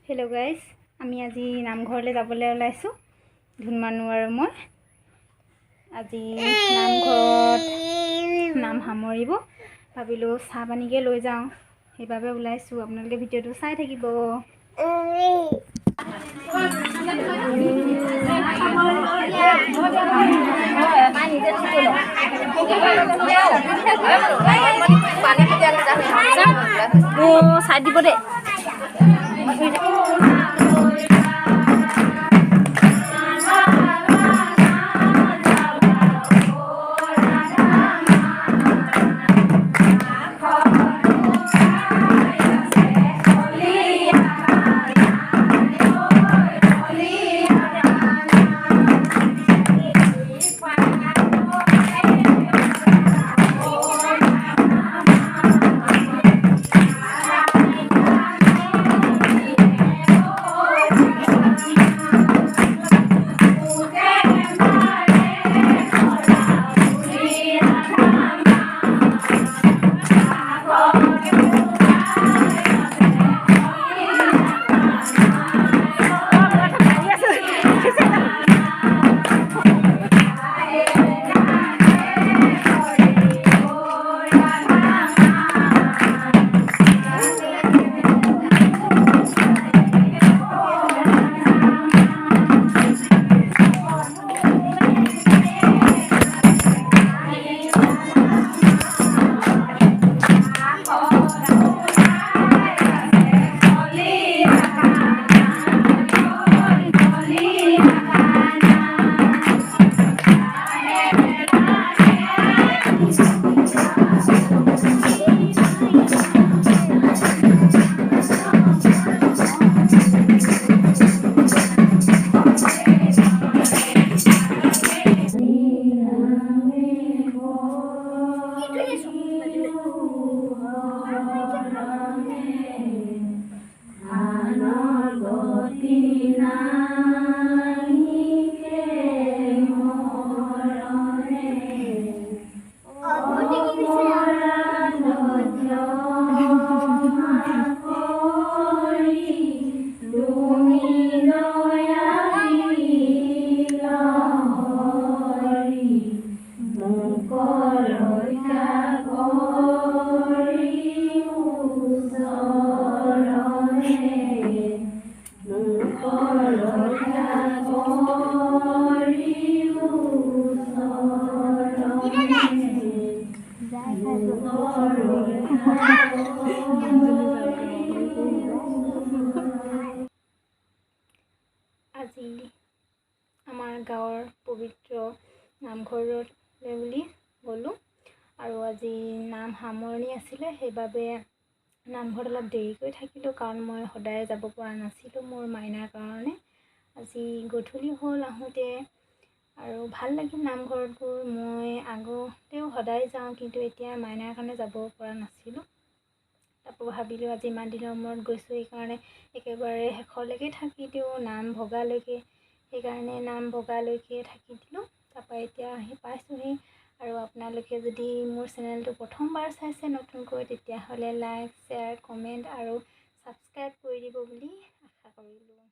Hello guys, आमी আজি নামঘৰলৈ যাবলৈ ওলাইছো। ধুনমানু আৰু মই আজি নামঘৰত নাম সামৰিব ভাবিলো, চাহ পানীকে লৈ যাওঁ, সেইবাবে ওলাইছো। আপোনালোকে ভিডিঅ'টো চাই থাকিব। চাই দিব দে। আজি আমাৰ গাঁৱৰ পবিত্ৰ নামঘৰলৈ বুলি গ'লোঁ আৰু আজি নাম সামৰণি আছিলে, সেইবাবে নামঘৰত অলপ দেৰিকৈ থাকিলোঁ, কাৰণ মই সদায় যাব পৰা নাছিলোঁ মোৰ মাইনাৰ কাৰণে। আজি গধূলি হ'ল আহোঁতে, আৰু ভাল লাগিল নামঘৰত গৈ। মই আগতেও সদায় যাওঁ, কিন্তু এতিয়া মাইনাৰ কাৰণে যাব পৰা নাছিলোঁ। তাৰপৰা ভাবিলোঁ আজি ইমান দিনৰ মূৰত গৈছোঁ, সেইকাৰণে একেবাৰে শেষলৈকে থাকি দিওঁ, নাম ভগালৈকে। সেইকাৰণে নাম ভগালৈকে থাকি দিলোঁ। তাৰপৰা এতিয়া আহি পাইছোঁহি। আৰু আপোনালোকে যদি মোৰ চেনেলটো প্ৰথমবাৰ চাইছে নতুনকৈ, তেতিয়াহ'লে লাইক, শ্বেয়াৰ, কমেণ্ট আৰু ছাবস্ক্ৰাইব কৰি দিব বুলি আশা কৰিলোঁ।